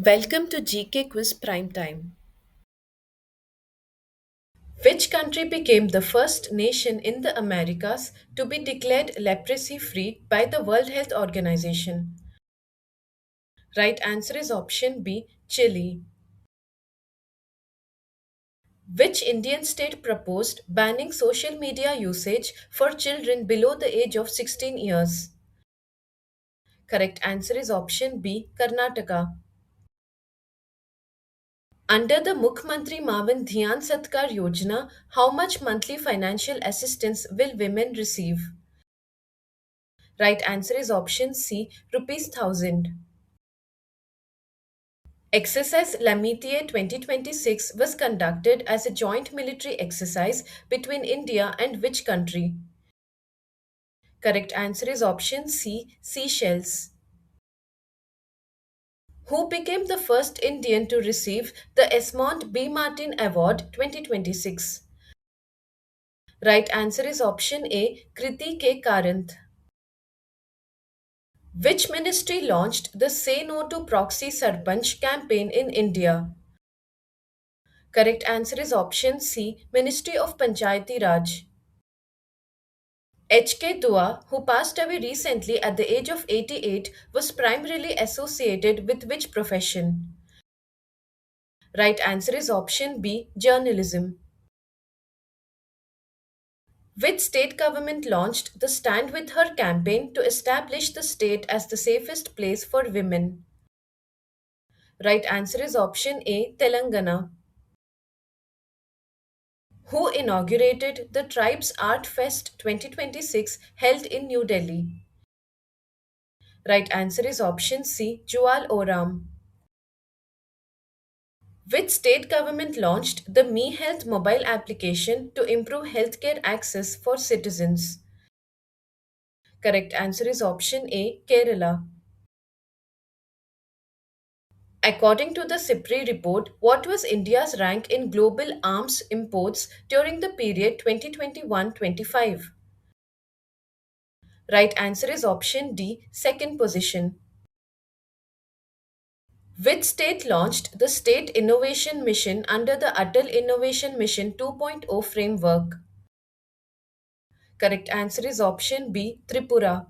Welcome to GK Quiz Prime Time. Which country became the first nation in the Americas to be declared leprosy free by the World Health Organization? Right answer is option B, Chile. Which Indian state proposed banning social media usage for children below the age of 16 years? Correct answer is option B, Karnataka. Under the Mukhyamantri Mavan Dhyan Satkar Yojana, how much monthly financial assistance will women receive? Right answer is option C, rupees 1000. Exercise Lamitier 2026 was conducted as a joint military exercise between India and which country? Correct answer is option C, Seychelles. Who became the first Indian to receive the Esmond B. Martin Award 2026? Right answer is option A, Kriti K. Karanth. Which ministry launched the Say No to Proxy Sarpanch campaign in India? Correct answer is option C, Ministry of Panchayati Raj. H.K. Dua, who passed away recently at the age of 88, was primarily associated with which profession? Right answer is option B, journalism. Which state government launched the Stand With Her campaign to establish the state as the safest place for women? Right answer is option A, Telangana. Who inaugurated the Tribes Art Fest 2026 held in New Delhi? Right answer is option C, Jual Oram. Which state government launched the Me Health mobile application to improve healthcare access for citizens? Correct answer is option A, Kerala. According to the SIPRI report, what was India's rank in global arms imports during the period 2021-25? Right answer is option D, second position. Which state launched the State Innovation Mission under the Atal Innovation Mission 2.0 framework? Correct answer is option B, Tripura.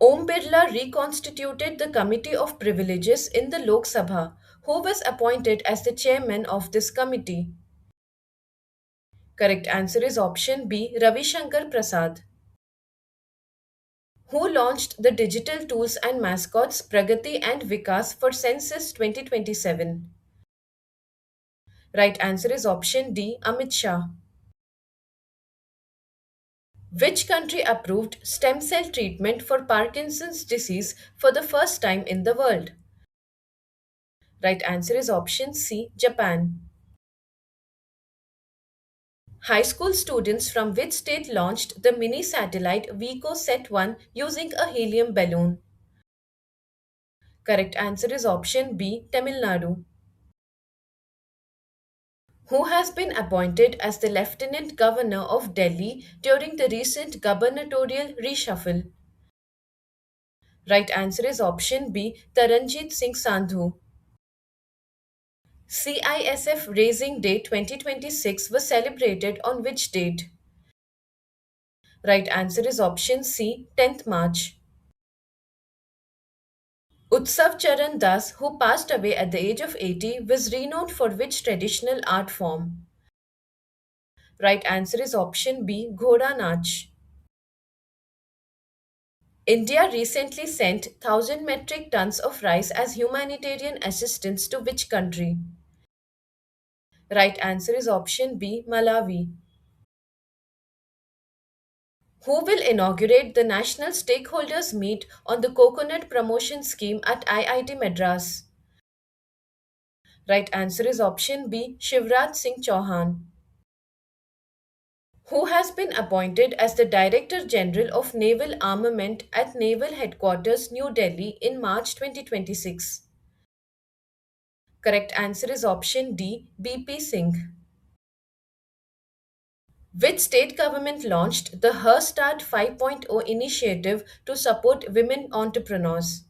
Om Birla reconstituted the Committee of Privileges in the Lok Sabha. Who was appointed as the chairman of this committee? Correct answer is option B, Ravi Shankar Prasad. Who launched the digital tools and mascots Pragati and Vikas for Census 2027? Right answer is option D, Amit Shah. Which country approved stem cell treatment for Parkinson's disease for the first time in the world? Right answer is option C, Japan. High school students from which state launched the mini satellite Vico Set 1 using a helium balloon? Correct answer is option B, Tamil Nadu. Who has been appointed as the Lieutenant Governor of Delhi during the recent gubernatorial reshuffle? Right answer is option B, Taranjit Singh Sandhu. CISF Raising Day 2026 was celebrated on which date? Right answer is option C, 10th March. Utsav Charan Das, who passed away at the age of 80, was renowned for which traditional art form? Right answer is option B, Ghoda Nach. India recently sent 1,000 metric tons of rice as humanitarian assistance to which country? Right answer is option B, Malawi. Who will inaugurate the National Stakeholders Meet on the Coconut Promotion Scheme at IIT Madras? Right answer is option B, Shivraj Singh Chauhan. Who has been appointed as the Director General of Naval Armament at Naval Headquarters, New Delhi in March 2026? Correct answer is option D, BP Singh. Which state government launched the Her Start 5.0 initiative to support women entrepreneurs?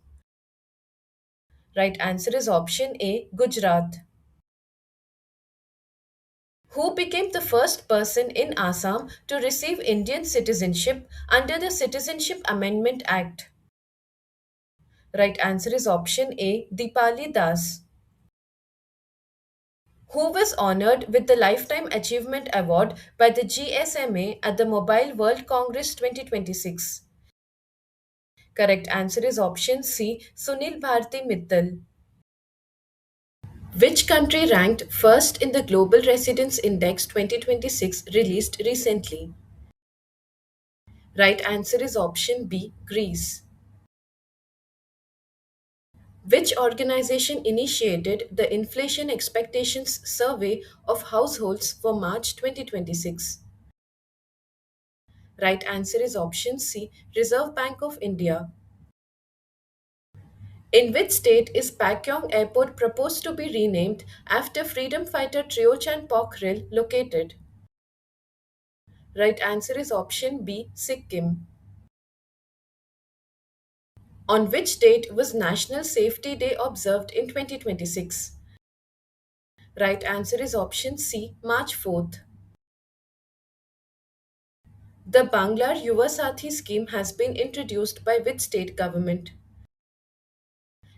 Right answer is option A, Gujarat. Who became the first person in Assam to receive Indian citizenship under the Citizenship Amendment Act? Right answer is option A, Dipali Das. Who was honored with the Lifetime Achievement Award by the GSMA at the Mobile World Congress 2026? Correct answer is option C, Sunil Bharti Mittal. Which country ranked first in the Global Residence Index 2026 released recently? Right answer is option B, Greece. Which organization initiated the Inflation Expectations Survey of Households for March 2026? Right answer is option C, Reserve Bank of India. In which state is Pakyong Airport proposed to be renamed after freedom fighter Triochan Pokhrel located? Right answer is option B, Sikkim. On which date was National Safety Day observed in 2026? Right answer is option C, March 4th. The Banglar Yuva Sathi scheme has been introduced by which state government?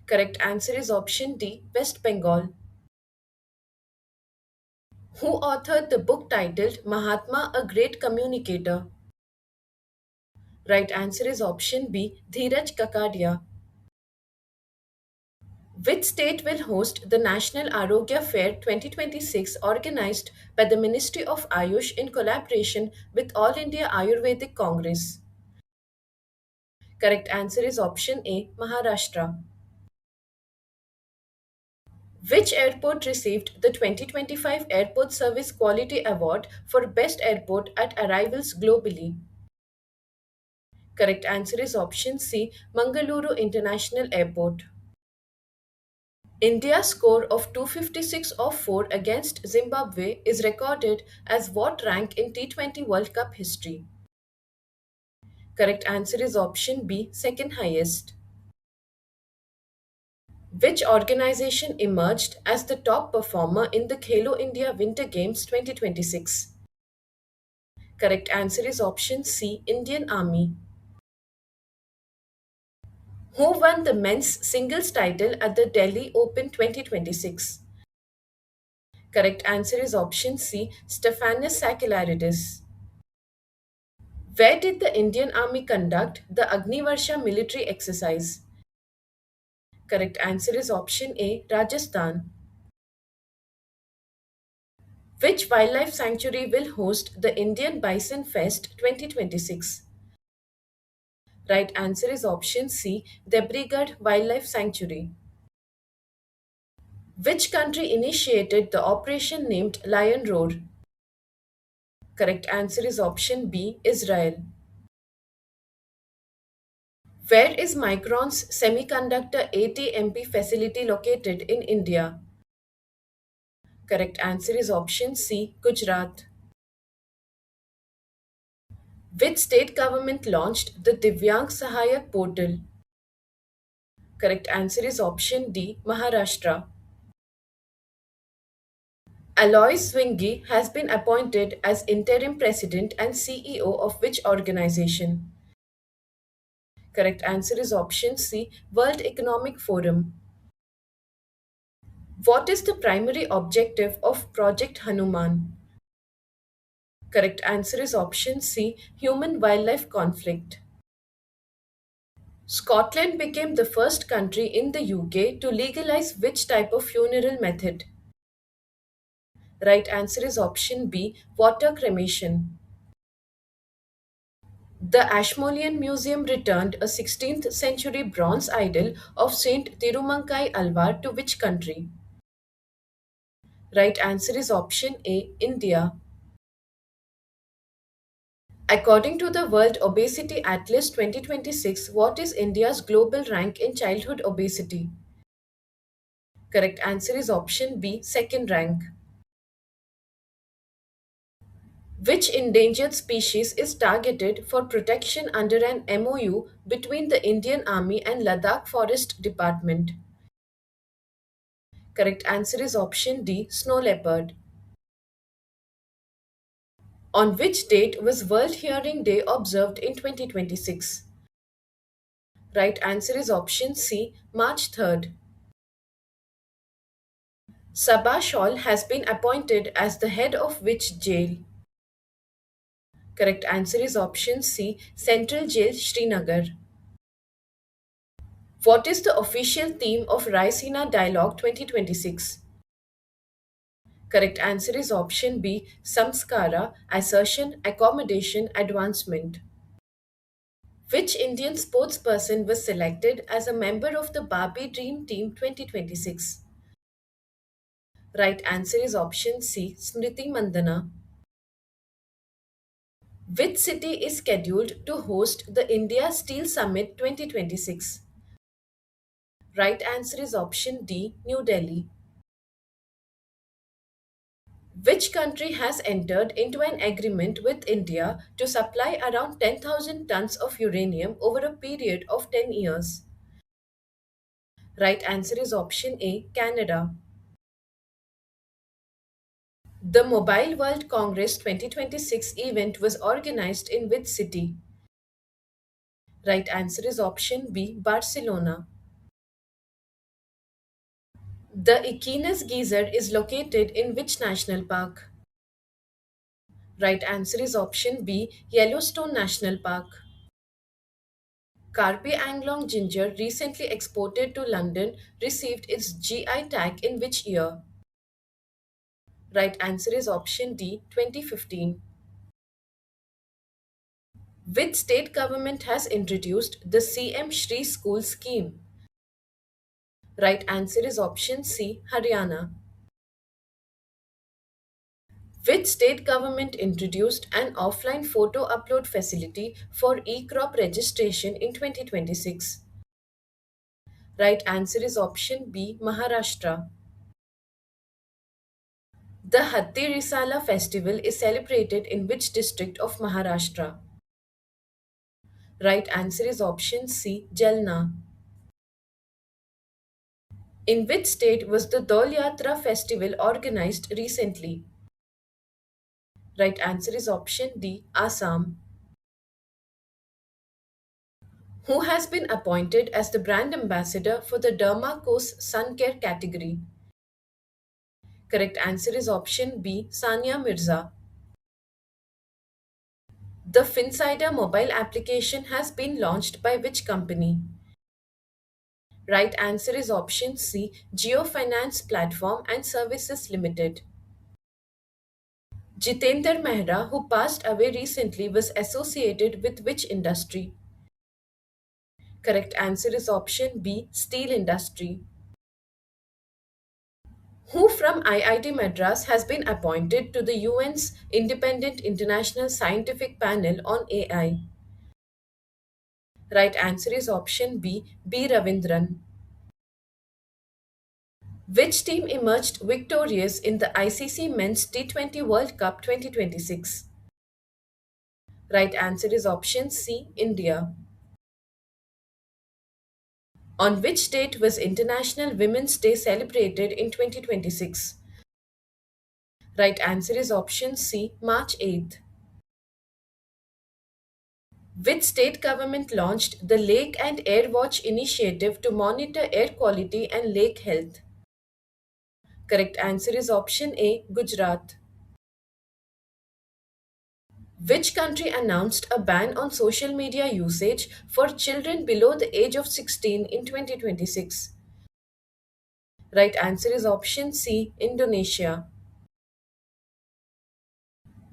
Correct answer is option D, West Bengal. Who authored the book titled Mahatma, a Great Communicator? Right answer is option B, Dheeraj Kakadia. Which state will host the National Arogya Fair 2026 organized by the Ministry of Ayush in collaboration with All India Ayurvedic Congress? Correct answer is option A, Maharashtra. Which airport received the 2025 Airport Service Quality Award for Best Airport at Arrivals globally? Correct answer is option C, Mangaluru International Airport. India's score of 256 off 4 against Zimbabwe is recorded as what rank in T20 World Cup history? Correct answer is option B, second highest. Which organization emerged as the top performer in the Khelo India Winter Games 2026? Correct answer is option C, Indian Army. Who won the men's singles title at the Delhi Open 2026? Correct answer is option C, Stefanos Sakellarides. Where did the Indian Army conduct the Agnivarsha military exercise? Correct answer is option A, Rajasthan. Which wildlife sanctuary will host the Indian Bison Fest 2026? Right answer is option C, Debrigarh Wildlife Sanctuary. Which country initiated the operation named Lion Roar? Correct answer is option B, Israel. Where is Micron's semiconductor ATMP facility located in India? Correct answer is option C, Gujarat. Which state government launched the Divyang Sahayak portal? Correct answer is option D, Maharashtra. Alois Zwingli has been appointed as interim president and CEO of which organization? Correct answer is option C, World Economic Forum. What is the primary objective of Project Hanuman? Correct answer is option C, human wildlife conflict. Scotland became the first country in the UK to legalize which type of funeral method? Right answer is option B, water cremation. The Ashmolean Museum returned a 16th century bronze idol of Saint Tirumankai Alvar to which country? Right answer is option A, India. According to the World Obesity Atlas 2026, what is India's global rank in childhood obesity? Correct answer is option B, second rank. Which endangered species is targeted for protection under an MOU between the Indian Army and Ladakh Forest Department? Correct answer is option D, snow leopard. On which date was World Hearing Day observed in 2026? Right answer is option C, March 3rd. Sabah Shawl has been appointed as the head of which jail? Correct answer is option C, Central Jail, Srinagar. What is the official theme of Raisina Dialogue 2026? Correct answer is option B, Samskara, assertion, accommodation, advancement. Which Indian sportsperson was selected as a member of the Barbie Dream Team 2026? Right answer is option C, Smriti Mandana. Which city is scheduled to host the India Steel Summit 2026? Right answer is option D, New Delhi. Which country has entered into an agreement with India to supply around 10,000 tons of uranium over a period of 10 years? Right answer is option A, Canada. The Mobile World Congress 2026 event was organized in which city? Right answer is option B, Barcelona. The Equinus Geyser is located in which national park? Right answer is option B, Yellowstone National Park. Carpe Anglong ginger recently exported to London received its GI tag in which year? Right answer is option D, 2015. Which state government has introduced the CM Shri School scheme? Right answer is option C, Haryana. Which state government introduced an offline photo upload facility for e-crop registration in 2026? Right answer is option B, Maharashtra. The Hatti Risala festival is celebrated in which district of Maharashtra? Right answer is option C, Jalna. In which state was the Dol Yatra festival organized recently? Right answer is option D, Assam. Who has been appointed as the brand ambassador for the Dermacos Sun Care category? Correct answer is option B, Sania Mirza. The Finsider mobile application has been launched by which company? Right answer is option C, Geofinance Platform and Services Limited. Jitender Mehra, who passed away recently, was associated with which industry? Correct answer is option B, steel industry. Who from IIT Madras has been appointed to the UN's Independent International Scientific Panel on AI? Right answer is option B, B. Ravindran. Which team emerged victorious in the ICC Men's T20 World Cup 2026? Right answer is option C, India. On which date was International Women's Day celebrated in 2026? Right answer is option C, March 8th. Which state government launched the Lake and Air Watch initiative to monitor air quality and lake health? Correct answer is option A, Gujarat. Which country announced a ban on social media usage for children below the age of 16 in 2026? Right answer is option C, Indonesia.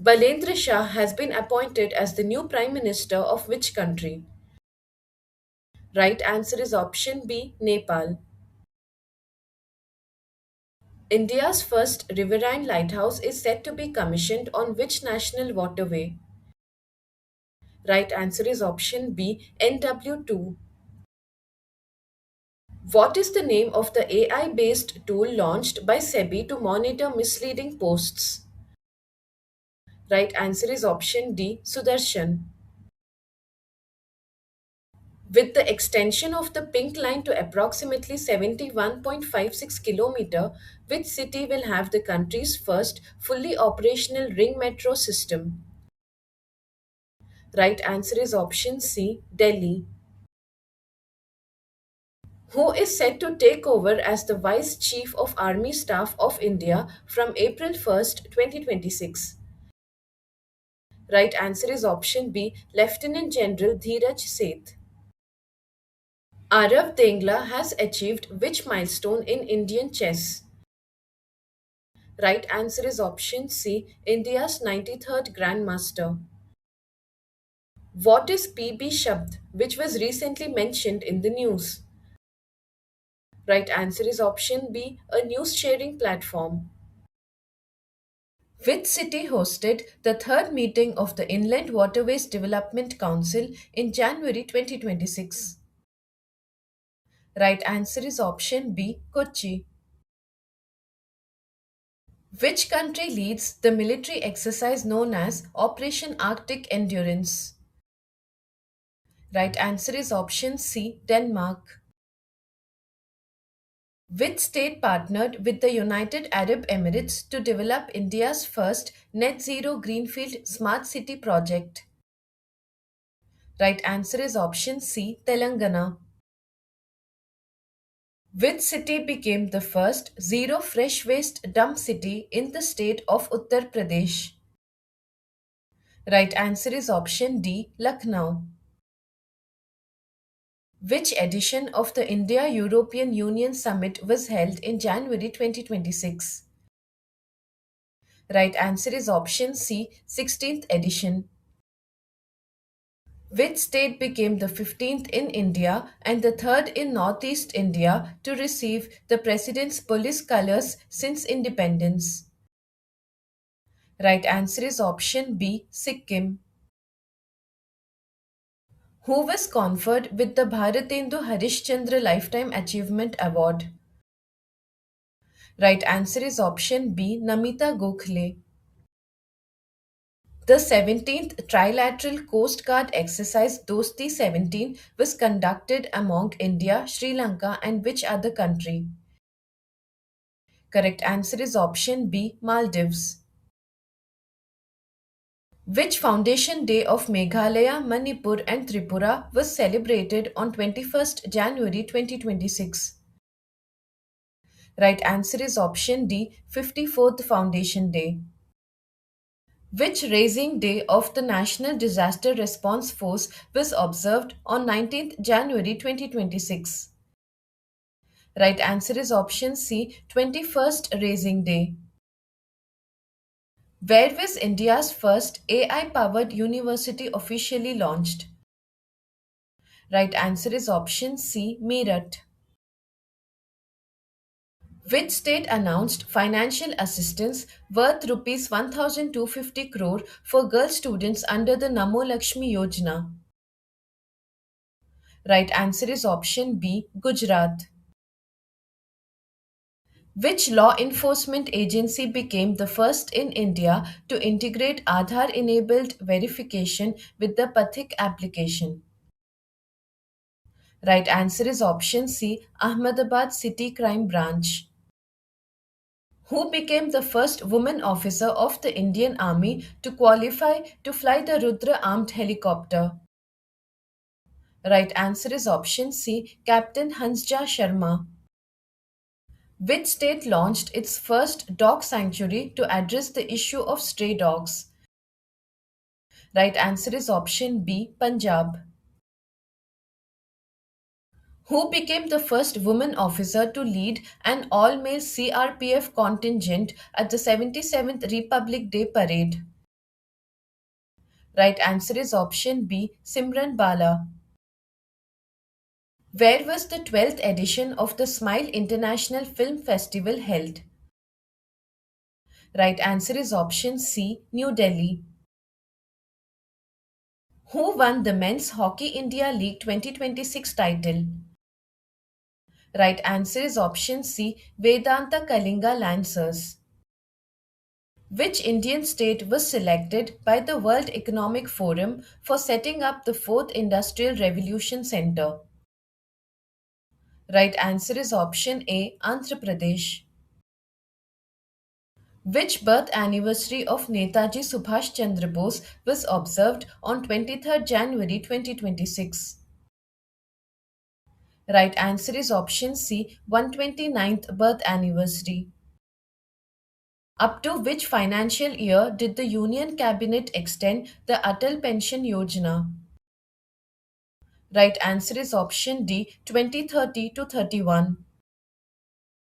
Balendra Shah has been appointed as the new Prime Minister of which country? Right answer is option B, Nepal. India's first riverine lighthouse is said to be commissioned on which national waterway? Right answer is option B, NW2. What is the name of the AI based tool launched by SEBI to monitor misleading posts? Right answer is option D, Sudarshan. With the extension of the Pink Line to approximately 71.56 km, which city will have the country's first fully operational ring metro system? Right answer is option C, Delhi. Who is set to take over as the Vice Chief of Army Staff of India from April 1st, 2026? Right answer is option B, Lieutenant General Dheeraj Seth. Arav Tengla has achieved which milestone in Indian chess? Right answer is option C, India's 93rd Grandmaster. What is PB Shabd, which was recently mentioned in the news? Right answer is option B, a news sharing platform. Which city hosted the third meeting of the Inland Waterways Development Council in January 2026? Right answer is option B, Kochi. Which country leads the military exercise known as Operation Arctic Endurance? Right answer is option C, Denmark. Which state partnered with the United Arab Emirates to develop India's first net zero greenfield smart city project? Right answer is option C, Telangana. Which city became the first zero fresh waste dump city in the state of Uttar Pradesh? Right answer is option D, Lucknow. Which edition of the India European Union Summit was held in January 2026? Right answer is option C, 16th edition. Which state became the 15th in India and the third in Northeast India to receive the President's police colors since independence? Right answer is option B, Sikkim. Who was conferred with the Bharatendu Harishchandra Lifetime Achievement Award? Right answer is option B, Namita Gokhale. The 17th Trilateral Coast Guard exercise Dosti 17 was conducted among India, Sri Lanka, and which other country? Correct answer is option B, Maldives. Which foundation day of Meghalaya, Manipur, and Tripura was celebrated on 21st January 2026? Right answer is option D, 54th Foundation Day. Which raising day of the National Disaster Response Force was observed on 19th January 2026? Right answer is option C, 21st Raising Day. Where was India's first AI powered university officially launched? Right answer is option C, Meerut. Which state announced financial assistance worth rupees 1250 crore for girl students under the Namo Lakshmi Yojana? Right answer is option B, Gujarat. Which law enforcement agency became the first in India to integrate Aadhaar enabled verification with the Pathik application? Right answer is option C, Ahmedabad City Crime Branch. Who became the first woman officer of the Indian Army to qualify to fly the Rudra armed helicopter? Right answer is option C, Captain Hansja Sharma. Which state launched its first dog sanctuary to address the issue of stray dogs? Right answer is option B, Punjab. Who became the first woman officer to lead an all male CRPF contingent at the 77th Republic Day parade? Right answer is option B, Simran Bala. Where was the 12th edition of the Smile International Film Festival held? Right answer is option C, New Delhi. Who won the Men's Hockey India League 2026 title? Right answer is option C, Vedanta Kalinga Lancers. Which Indian state was selected by the World Economic Forum for setting up the Fourth Industrial Revolution Center? Right answer is option A, Andhra Pradesh. Which birth anniversary of Netaji Subhash Chandra Bose was observed on 23rd January 2026? Right answer is option C, 129th birth anniversary. Up to which financial year did the Union Cabinet extend the Atal Pension Yojana? Right answer is option D, 2030 to 31.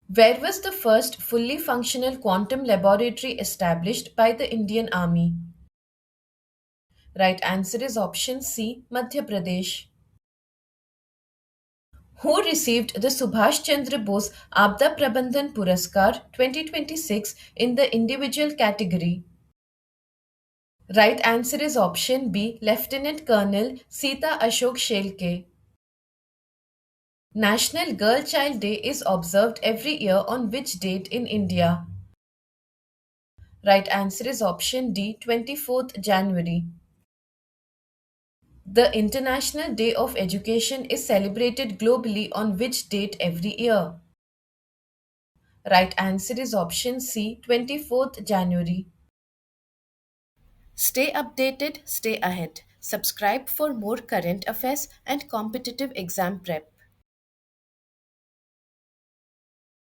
Where was the first fully functional quantum laboratory established by the Indian Army? Right answer is option C, Madhya Pradesh. Who received the Subhash Chandra Bose Abda Prabandhan Puraskar 2026 in the individual category? Right answer is option B, Lieutenant Colonel Sita Ashok Shelke. National Girl Child Day is observed every year on which date in India? Right answer is option D, 24th January. The International Day of Education is celebrated globally on which date every year? Right answer is option C, 24th January. Stay updated, stay ahead. Subscribe for more current affairs and competitive exam prep.